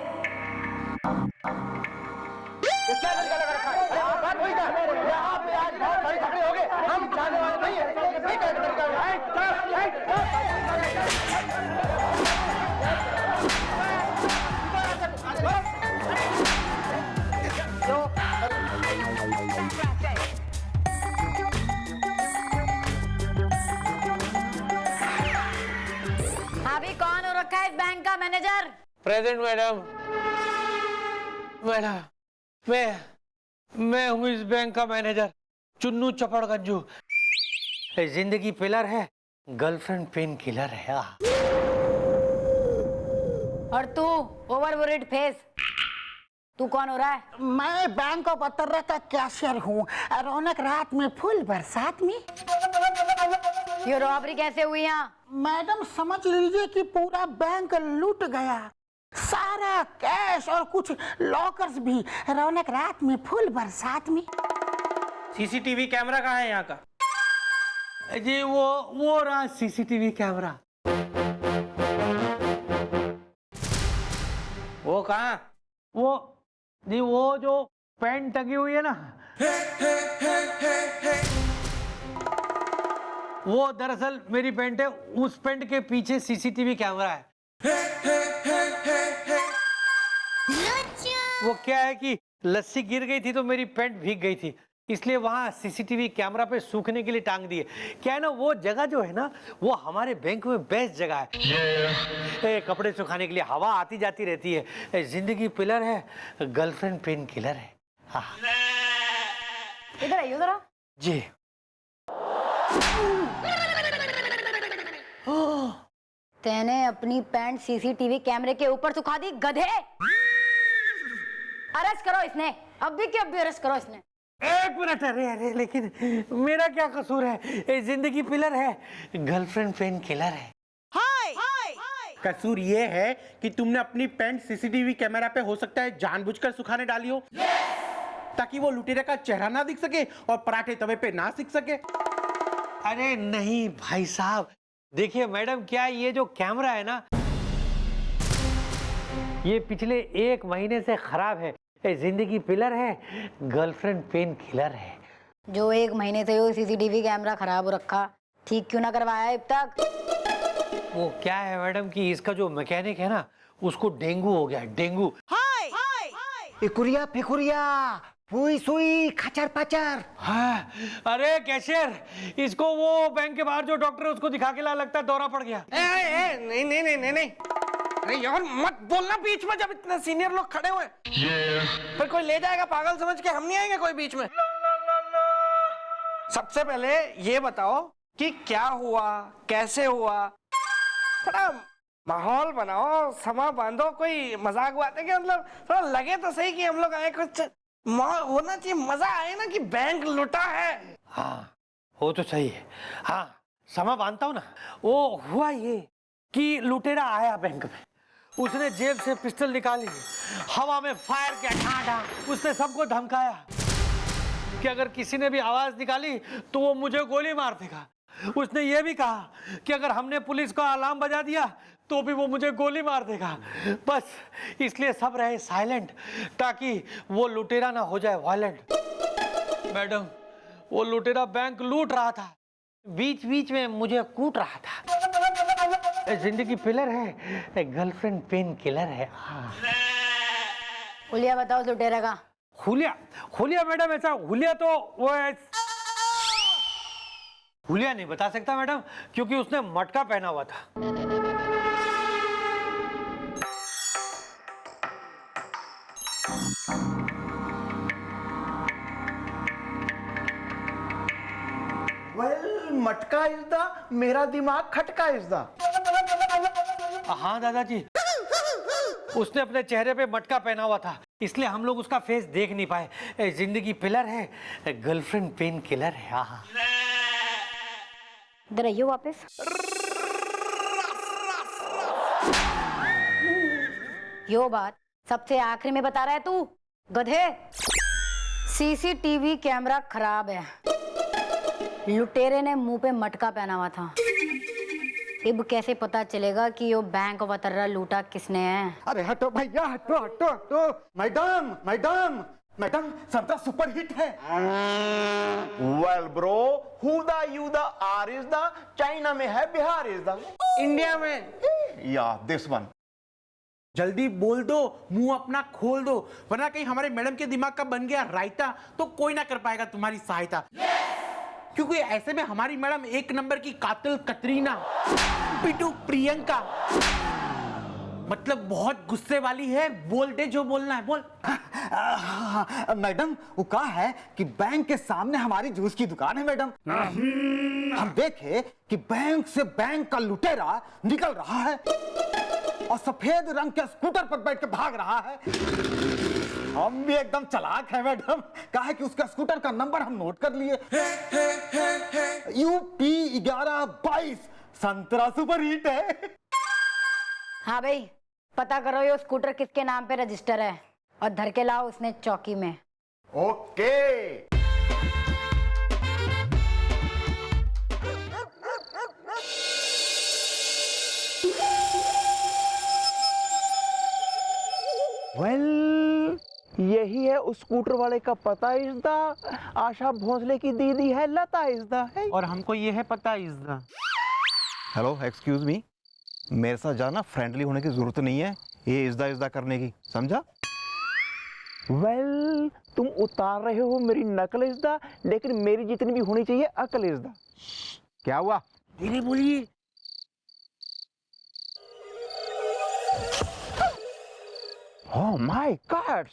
अभी कौन हो रखा है इस बैंक का मैनेजर? Present madam. मैडम मैं हूँ इस बैंक का मैनेजर, चुन्नू चपड़गंजू। जिंदगी पिलर है, गर्लफ्रेंड पेन किलर है। और तू ओवरवोरेड फेस, तू कौन हो रहा है? मैं बैंक ऑफ बड़ौदा का कैशियर हूँ। रौनक रात में फुल बरसात में। ये रॉबरी कैसे हुई यहाँ? मैडम समझ लीजिए कि पूरा बैंक लूट गया, सारा कैश और कुछ लॉकर्स भी। रौनक रात में फुल बरसात में। सीसीटीवी कैमरा कहाँ है यहाँ का? जी वो रहा सीसीटीवी कैमरा। वो कहाँ? वो जो पैंट टंगी हुई है ना, वो दरअसल मेरी पैंट है, उस पैंट के पीछे सीसीटीवी कैमरा है। वो क्या है कि लस्सी गिर गई थी तो मेरी पैंट भीग गई थी, इसलिए वहाँ सीसीटीवी कैमरा पे सूखने के लिए टांग दिए। क्या है ना, वो जगह जो है ना, वो हमारे बैंक में बेस्ट जगह है। कपड़े सुखाने के लिए हवा आती जाती रहती है। जिंदगी पिलर है, गर्लफ्रेंड पेन किलर है। हाँ। इधर आइए जरा। जी। तेने अपनी पैंट सीसीटीवी कैमरे के ऊपर सुखा दी, गधे। अरेस्ट करो इसने, अभी के अभी अरेस्ट करो इसने। एक मिनट, अरे अरे, लेकिन मेरा क्या कसूर है? जिंदगी पिलर है, गर्लफ्रेंड पेन किलर है। कसूर ये है कि तुमने अपनी पैंट सीसीटीवी कैमरा पे हो सकता है जानबूझकर सुखाने डाली हो, ताकि वो लुटेरे का चेहरा ना दिख सके और पराठे तवे पे ना सिक सके। अरे नहीं भाई साहब, देखिए मैडम, क्या ये जो कैमरा है ना, ये पिछले 1 महीने से खराब है। जिंदगी पिलर है, गर्लफ्रेंड पेन किलर है। जो 1 महीने से वो सीसीटीवी कैमरा खराब हो रखा, ठीक क्यों ना करवाया अब तक? वो क्या है मैडम कि इसका जो मैकेनिक है ना, उसको डेंगू हो गया है, डेंगू। इकुरिया फिकुरिया, फुई सुई, खचर पचर। हाँ, अरे कैशियर, इसको वो बैंक के बाहर जो डॉक्टर है उसको दिखा के ला, लगता है दौरा पड़ गया। नहीं नहीं नहीं नहीं नहीं, अरे यार मत बोलना बीच में, जब इतने सीनियर लोग खड़े हुए। फिर कोई ले जाएगा पागल समझ के, हम नहीं आएंगे कोई बीच में। सबसे पहले ये बताओ कि क्या हुआ, कैसे हुआ, थोड़ा माहौल बनाओ, समा बांधो, कोई मजाक बात है कि मतलब थोड़ा लगे तो सही कि हम लोग आए, कुछ होना चाहिए, मजा आए ना कि बैंक लुटा है। हाँ, वो तो सही है। हाँ, समा बांधता हूँ ना। वो हुआ ये कि लुटेरा आया बैंक में, उसने जेब से पिस्टल निकाली, हवा में फायर किया, ठाठा। उसने सबको धमकाया कि अगर किसी ने भी आवाज निकाली तो वो मुझे गोली मार देगा। उसने ये भी कहा कि अगर हमने पुलिस को अलार्म बजा दिया तो भी वो मुझे गोली मार देगा। बस इसलिए सब रहे साइलेंट, ताकि वो लुटेरा ना हो जाए वायलेंट। मैडम, वो लुटेरा बैंक लूट रहा था, बीच बीच में मुझे कूट रहा था। जिंदगी पिलर है, गर्लफ्रेंड पेन किलर है। हुलिया बताओ लुटेरा का। हुलिया? हुलिया मैडम, ऐसा हुलिया तो वो हुलिया नहीं बता सकता मैडम, क्योंकि उसने मटका पहना हुआ था। मटका इज द, मेरा दिमाग खटका इज द। हाँ दादाजी, उसने अपने चेहरे पे मटका पहना हुआ था, इसलिए हम लोग उसका फेस देख नहीं पाए। जिंदगी पिलर है, गर्लफ्रेंड पेन किलर है। हाँ, इधर आइए वापस। यो बात सबसे आखिरी में बता रहा है तू, गधे। सीसीटीवी कैमरा खराब है, लुटेरे ने मुंह पे मटका पहना हुआ था। अब कैसे पता चलेगा कि यो बैंक वतर्रा लूटा किसने है? अरे हटो भैया, हटो हटो हटो। मैडम मैडम मैडम, सबका सुपर हिट है। Well bro, who the you the are is the, China में है, बिहार इज द, इंडिया में या दिस वन। जल्दी बोल दो, मुंह अपना खोल दो, वरना कहीं हमारे मैडम के दिमाग का बन गया रायता तो कोई ना कर पाएगा तुम्हारी सहायता। क्योंकि ऐसे में हमारी मैडम 1 नंबर की कातिल कतरीना, पिटू प्रियंका, मतलब बहुत गुस्से वाली है। बोल दे जो बोलना है, बोल। मैडम, वो कहा है कि बैंक के सामने हमारी जूस की दुकान है मैडम। हम देखे कि बैंक से बैंक का लुटेरा निकल रहा है और सफेद रंग के स्कूटर पर बैठ के भाग रहा है। हम भी एकदम चालाक है मैडम, कहा है कि उसका स्कूटर का नंबर हम नोट कर लिए, UP 1122। संतरा सुपर हिट है। हाँ भाई, पता करो ये स्कूटर किसके नाम पे रजिस्टर है और धर के लाओ उसने चौकी में। ओके। वेल, यही है उस स्कूटर वाले का पता इज़दा। आशा भोसले की दीदी है लता इज़दा है, और हमको ये है पता इज़दा। हेलो, एक्सक्यूज मी, मेरे साथ ज़्यादा फ्रेंडली होने की ज़रूरत नहीं है ये इज़दा इज़दा करने की, समझा? वेल तुम उतार रहे हो मेरी नकल इज़्दा, लेकिन मेरी जितनी भी होनी चाहिए अकल इज़्दा। क्या हुआ? धीरे बोलिए। ओह माय गॉड,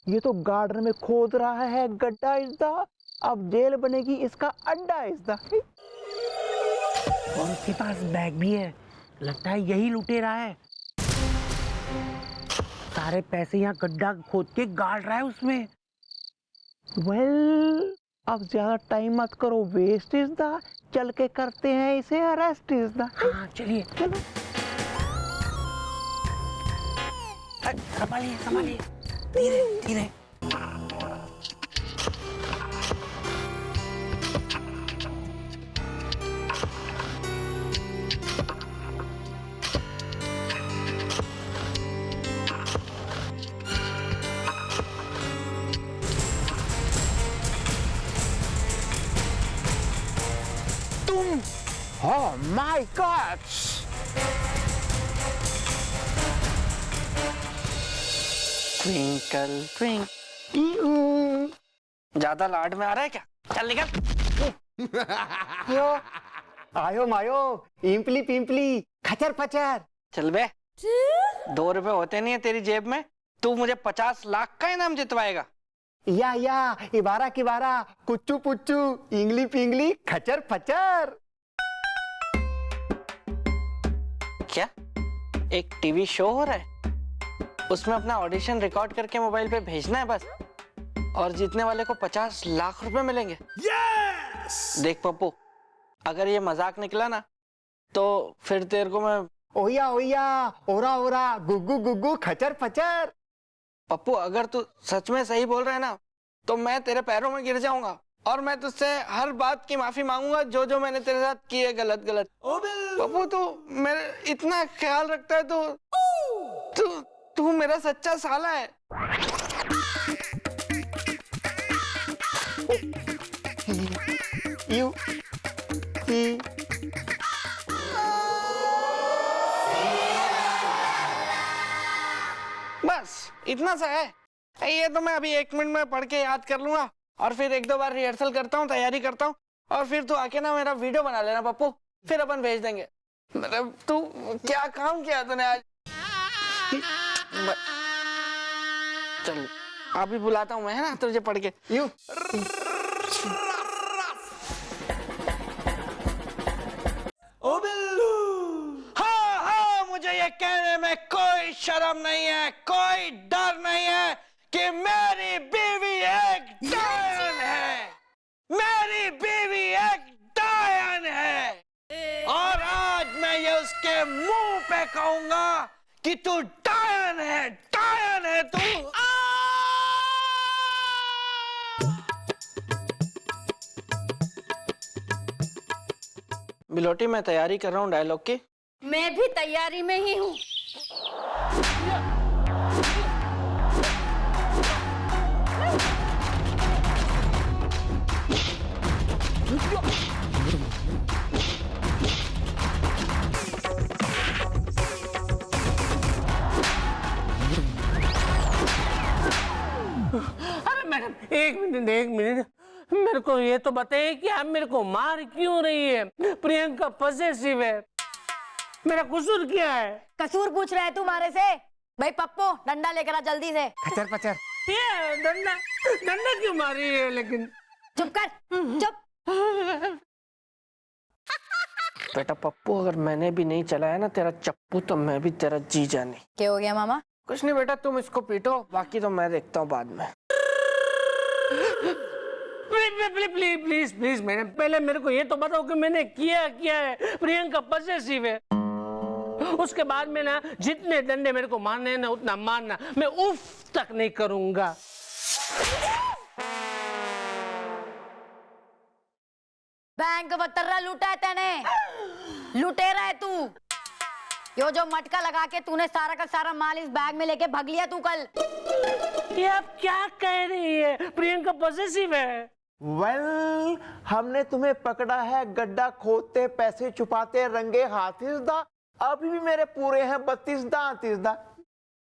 ये तो गार्डन में खोद रहा है गड्ढा इज़्दा, अब जेल बनेगी इसका अड्डा इज़्दा। और उसके पास बैग भी है, लगता है यही लुटेरा है। सारे पैसे यहाँ गड्ढा खोद के गाड़ रहा है उसमें। वेल अब ज्यादा टाइम मत करो वेस्ट इज़्दा, चल के करते हैं इसे अरेस्ट इज़्दा। हाँ चलिए। चलो। संभालिए संभालिए, धीरे धीरे। तुम, oh my God, twinkle twinkle. ज्यादा लाड में आ रहा है क्या? चल निकल। आयो मायो, इम्पली पिंपली, खचर पचर। चल बे, 2 रुपए होते नहीं है तेरी जेब में, तू मुझे 50 लाख का इनाम जितवाएगा। या इबारा किबारा, कुच्चू पुच्चू, इंगली पिंगली, खचर पचर। क्या एक टीवी शो हो रहा है, उसमें अपना ऑडिशन रिकॉर्ड करके मोबाइल पे भेजना है बस, और जीतने वाले को 50 लाख रुपए मिलेंगे? yes! देख पप्पू, अगर ये मजाक निकला ना तो फिर तेरे को मैं ओया ओया, ओरा ओरा, गुग्गू गुग्गू, खचर पचर। पप्पू अगर तू सच में सही बोल रहा है ना तो मैं तेरे पैरों में गिर जाऊंगा, और मैं तुझसे हर बात की माफी मांगूंगा जो जो मैंने तेरे साथ की है गलत गलत। पप्पू तू मेरे इतना ख्याल रखता है, तू मेरा सच्चा साला है। यू बस इतना सा है, ये तो मैं अभी 1 मिनट में पढ़ के याद कर लूंगा, और फिर 1-2 बार रिहर्सल करता हूँ, तैयारी करता हूँ, और फिर तू आके ना मेरा वीडियो बना लेना पप्पू, फिर अपन भेज देंगे। मतलब तू क्या काम किया तूने आज? चल अभी बुलाता हूँ मैं, है ना, तुझे पढ़ के। यू हाँ, मुझे ये कहने में कोई शर्म नहीं है, कोई डर नहीं है कि मेरी बीवी एक डायन है, मेरी बीवी एक डायन है, और आज मैं ये उसके मुंह पे कहूंगा कि तू डायन है तू। बिलोटी मैं तैयारी कर रहा हूँ डायलॉग की। मैं भी तैयारी में ही हूँ। अरे मैडम एक मिनट, मेरे को ये तो बताइए कि आप मेरे को मार क्यों रही है? प्रियंका पॉसेसिव है, मेरा कसूर क्या है? कसूर पूछ रहा है तू मारे से? भाई पप्पू डंडा लेकर आ जल्दी से। खचर पचर। ये डंडा क्यों मार रही है? लेकिन चुप कर, चुप। बेटा पप्पू, अगर मैंने भी नहीं चलाया ना तेरा चप्पू तो मैं भी तेरा जीजा नहीं। क्या हो गया मामा? कुछ नहीं बेटा, तुम इसको पीटो, बाकी तो मैं देखता हूँ बाद में। प्लीज मैडम, पहले मेरे को ये तो बताओ कि मैंने किया है। प्रियंका पॉसेसिव है, उसके बाद में ना जितने डंडे मेरे को मारने हैं ना उतना मारना, मैं उफ तक नहीं करूंगा। बैंक बतर्रा लूटा है तेने, लुटेरा है तू। यो जो मटका लगा के तूने सारा का सारा माल इस बैग में लेके भाग लिया तू कल। ये आप क्या कह रही है? प्रियंका पॉसेसिव है। वेल हमने तुम्हें पकड़ा है गड्ढा खोदते पैसे छुपाते रंगे हाथ इज़्दा, अभी भी मेरे पूरे हैं 32 दांत इज़्दा,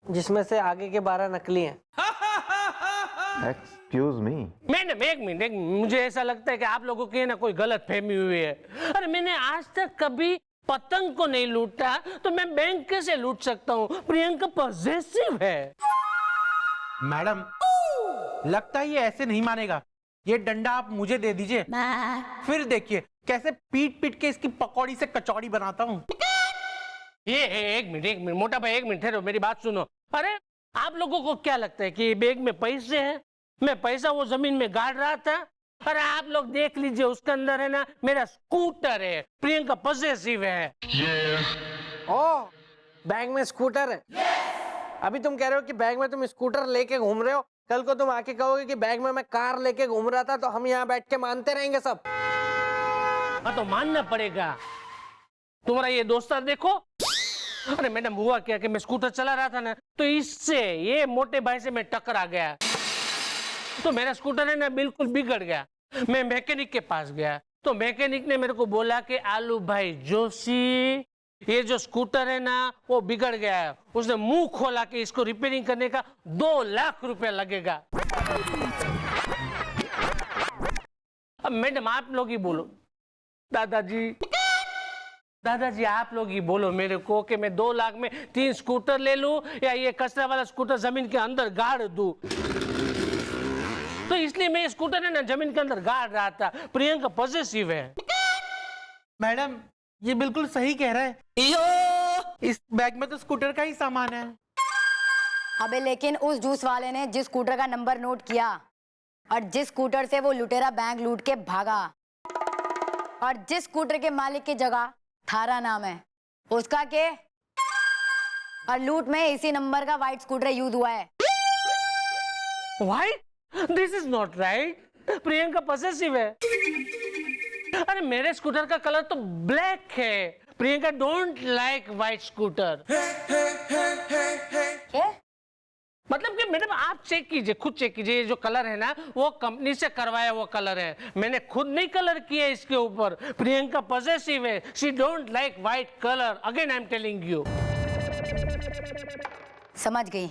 जिसमें से आगे के 12 नकली हैं। Excuse me. मैडम एक मिनट, मुझे ऐसा लगता है कि आप लोगों की ना कोई गलत फहमी हुई है। अरे मैंने आज तक कभी पतंग को नहीं लूटा, तो मैं बैंक कैसे लूट सकता हूँ? प्रियंका पॉसेसिव है। मैडम लगता है ये ऐसे नहीं मानेगा, ये डंडा आप मुझे दे दीजिए, फिर देखिए कैसे पीट पीट के इसकी पकौड़ी से कचौड़ी बनाता हूँ। ये एक मिनट मोटा भाई, एक मिनट ठहरो, मेरी बात सुनो। अरे आप लोगों को क्या लगता है कि बैग में पैसे हैं? मैं पैसा वो जमीन में गाड़ रहा था। अरे आप लोग देख लीजिए, उसके अंदर है ना मेरा स्कूटर है। प्रियंका पॉसेसिव है। ओ, बैग में स्कूटर है। अभी तुम कह रहे हो कि बैग में तुम स्कूटर लेके घूम रहे हो, कल को तुम आके कहोगे कि बैग में मैं कार लेके घूम रहा था, तो हम यहाँ बैठ के मानते रहेंगे सब। हाँ तो मानना पड़ेगा। तुम्हारा ये दोस्ता देखो। अरे मैडम हुआ क्या कि मैं स्कूटर चला रहा था ना, तो इससे ये मोटे भाई से मैं टकरा गया, तो मेरा स्कूटर है ना बिल्कुल बिगड़ गया। मैं मैकेनिक के पास गया, तो मैकेनिक ने मेरे को बोला कि आलू भाई जोशी, ये जो स्कूटर है ना वो बिगड़ गया है। उसने मुंह खोला कि इसको रिपेयरिंग करने का 2 लाख रुपया लगेगा। अब मैडम आप लोग ही बोलो, दादाजी आप लोग ही बोलो मेरे को कि मैं 2 लाख में 3 स्कूटर ले लूं या ये कचरा वाला स्कूटर जमीन के अंदर गाड़ दूं। तो इसलिए मैं ये स्कूटर है ना जमीन के अंदर गाड़ रहा था। प्रियंका पॉसेसिव है। मैडम ये बिल्कुल सही कह रहा है, इस बैग में तो स्कूटर का ही सामान है। अबे लेकिन उस जूस वाले ने जिस स्कूटर का नंबर नोट किया और जिस स्कूटर से वो लुटेरा बैंक लूट के भागा और जिस स्कूटर के मालिक की जगह थारा नाम है, उसका के और लूट में इसी नंबर का व्हाइट स्कूटर यूज हुआ है। White? This is not right. Priyanka possessive है। अरे मेरे स्कूटर का कलर तो ब्लैक है। Priyanka don't like white scooter. क्या? मतलब कि मैडम आप चेक कीजिए, खुद चेक कीजिए, ये जो कलर है ना वो कंपनी से करवाया हुआ कलर है, मैंने खुद नहीं कलर किया इसके ऊपर। प्रियंका पॉसेसिव है, she don't like white colour. Again I am telling you. समझ गई।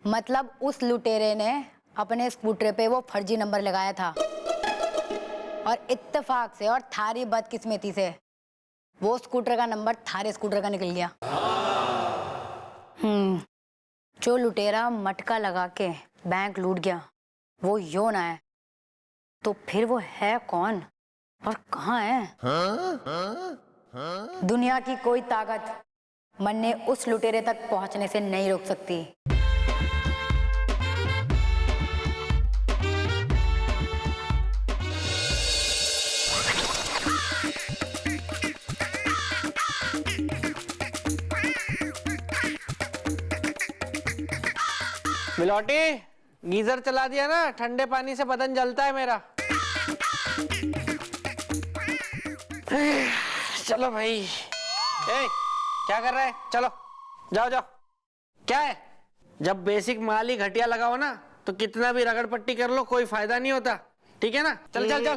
मतलब उस लुटेरे ने अपने स्कूटर पे वो फर्जी नंबर लगाया था और इत्तेफाक से और थारी बदकिस्मती से वो स्कूटर का नंबर थारे स्कूटर का निकल गया। जो लुटेरा मटका लगा के बैंक लूट गया वो योना है, तो फिर वो है कौन और कहाँ है? दुनिया की कोई ताकत मन्ने उस लुटेरे तक पहुंचने से नहीं रोक सकती। मिलोटी, गीजर चला दिया ना, ठंडे पानी से बदन जलता है मेरा। चलो भाई। ए, क्या कर रहा है? चलो जाओ जाओ। क्या है, जब बेसिक माल ही घटिया लगाओ ना तो कितना भी रगड़ पट्टी कर लो कोई फायदा नहीं होता। ठीक है ना? चल चल चल।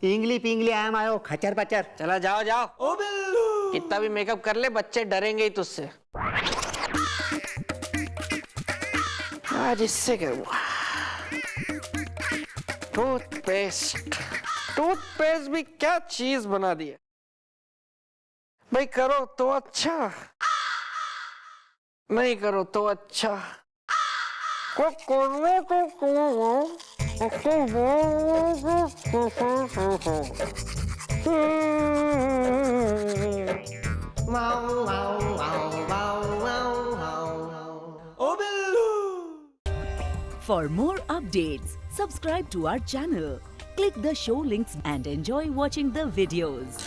पिंगली पिंगली आम आयो खचर पचर। चला जाओ जाओ। ओ बिल्लू, कितना भी मेकअप कर ले बच्चे डरेंगे ही तुझसे। आज इससे करूँगा। टूथपेस्ट, टूथपेस्ट भी क्या चीज बना दी है भाई। करो तो अच्छा, नहीं करो तो अच्छा। For more updates, subscribe to our channel, click the show links and enjoy watching the videos.